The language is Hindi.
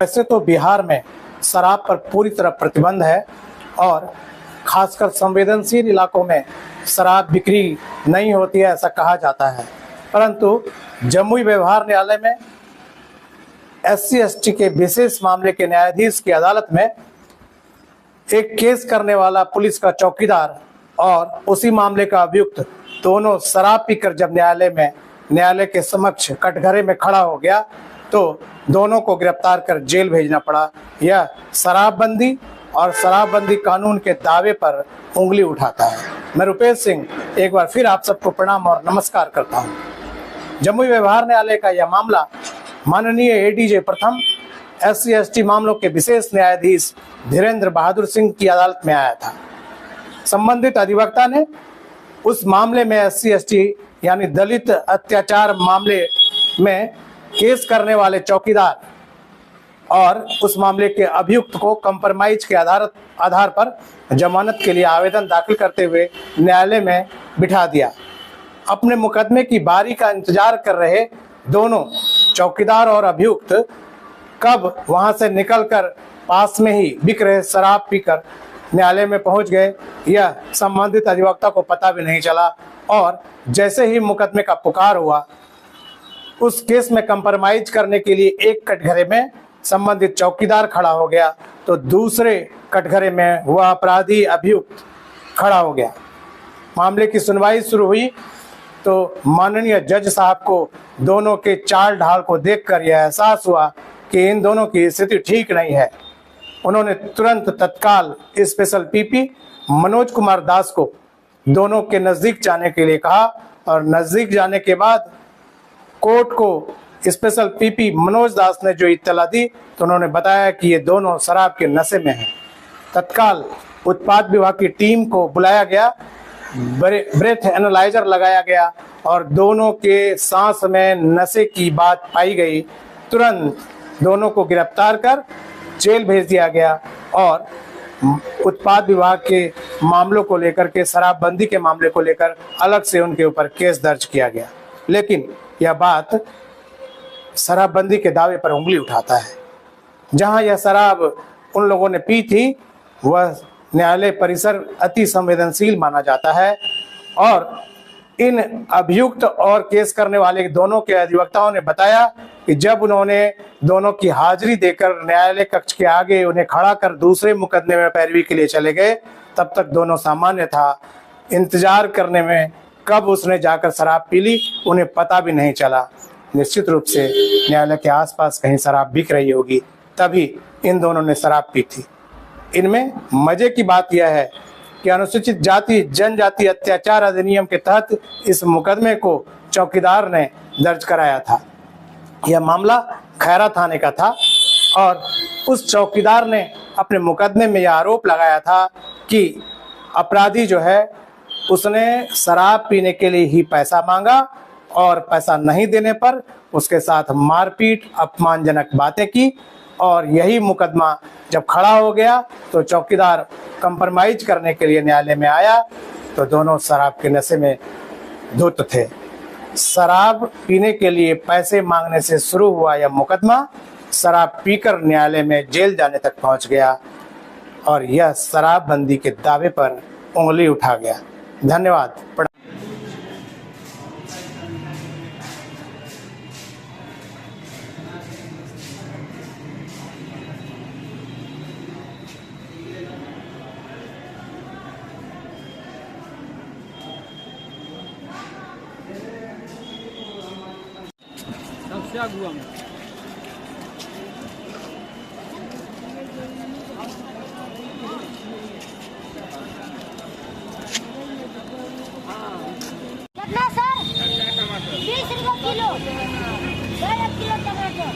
वैसे तो बिहार में शराब पर पूरी तरह प्रतिबंध है और खासकर संवेदनशील इलाकों में शराब बिक्री नहीं होती है, ऐसा कहा जाता है। परंतु जमुई व्यवहार न्यायालय में SC/ST के विशेष मामले के न्यायाधीश की अदालत में एक केस करने वाला पुलिस का चौकीदार और उसी मामले का अभियुक्त दोनों शराब पीकर जब न्यायालय के समक्ष कटघरे में खड़ा हो गया तो दोनों को गिरफ्तार कर जेल भेजना पड़ा। यह शराबबंदी और शराबबंदी कानून के दावे पर उंगली उठाता है। मैं रुपेश सिंह एक बार फिर आप सबको प्रणाम और नमस्कार करता हूं। जमुई व्यवहार न्यायालय का यह मामला माननीय ADJ प्रथम SC/ST मामलों के विशेष न्यायाधीश धीरेन्द्र बहादुर सिंह की अदालत में आया था। संबंधित अधिवक्ता ने उस मामले में SC/ST यानी दलित अत्याचार मामले में केस करने वाले चौकीदार और उस मामले के अभियुक्त को कंप्रोमाइज के आधार पर जमानत के लिए आवेदन दाखिल करते हुए न्यायालय में बिठा दिया। अपने मुकदमे की बारी का इंतजार कर रहे दोनों चौकीदार और अभियुक्त कब वहां से निकलकर पास में ही बिक रहे शराब पीकर न्यायालय में पहुंच गए, यह संबंधित अधिवक्ता को पता भी नहीं चला। और जैसे ही मुकदमे का पुकार हुआ, उस केस में कंप्रोमाइज करने के लिए एक कटघरे में संबंधित चौकीदार खड़ा हो गया तो दूसरे कटघरे में वह अपराधी अभियुक्त खड़ा हो गया। मामले की सुनवाई शुरू हुई तो माननीय जज साहब को दोनों के चाल ढाल को देखकर यह एहसास हुआ कि इन दोनों की स्थिति ठीक नहीं है। उन्होंने तुरंत तत्काल स्पेशल PP मनोज कुमार दास को दोनों के नज़दीक जाने के लिए कहा और नज़दीक जाने के बाद कोर्ट को स्पेशल PP मनोज दास ने जो इत्तला दी तो उन्होंने बताया कि ये दोनों शराब के नशे में हैं। तत्काल उत्पाद विभाग की टीम को बुलाया गया, ब्रेथ एनालाइजर लगाया गया और दोनों के सांस में नशे की बात पाई गई। तुरंत दोनों को गिरफ्तार कर जेल भेज दिया गया और उत्पाद विभाग के मामलों को लेकर के, शराबबंदी के मामले को लेकर अलग से उनके ऊपर केस दर्ज किया गया। लेकिन यह बात शराबबंदी के दावे पर उंगली उठाता है। जहां यह शराब उन लोगों ने पी थी वह न्यायालय परिसर अति संवेदनशील माना जाता है और इन अभियुक्त और केस करने वाले दोनों के अधिवक्ताओं ने बताया कि जब उन्होंने दोनों की हाजिरी देकर न्यायालय कक्ष के आगे उन्हें खड़ा कर दूसरे मुकदमे में पैरवी के लिए चले गए, तब तक दोनों सामान्य था। इंतजार करने में कब उसने जाकर शराब पी ली उन्हें पता भी नहीं चला। निश्चित रूप से न्यायालय के आसपास कहीं शराब बिक रही होगी, तभी इन दोनों ने शराब पी थी। इनमें मजे की बात यह है कि अनुसूचित जाति जनजाति अत्याचार अधिनियम के तहत इस मुकदमे को चौकीदार ने दर्ज कराया था। यह मामला खैरा थाने का था और उस चौकीदार ने अपने मुकदमे में यह आरोप लगाया था कि अपराधी जो है उसने शराब पीने के लिए ही पैसा मांगा और पैसा नहीं देने पर उसके साथ मारपीट, अपमानजनक बातें की और यही मुकदमा जब खड़ा हो गया तो चौकीदार कंप्रोमाइज करने के लिए न्यायालय में आया तो दोनों शराब के नशे में धुत थे। शराब पीने के लिए पैसे मांगने से शुरू हुआ यह मुकदमा शराब पीकर न्यायालय में जेल जाने तक पहुंच गया और यह शराबबंदी के दावे पर उंगली उठा गया। धन्यवाद। सबसे अगुआ में कितना सर? 20 रुपये किलो, 1 किलो टमाटर।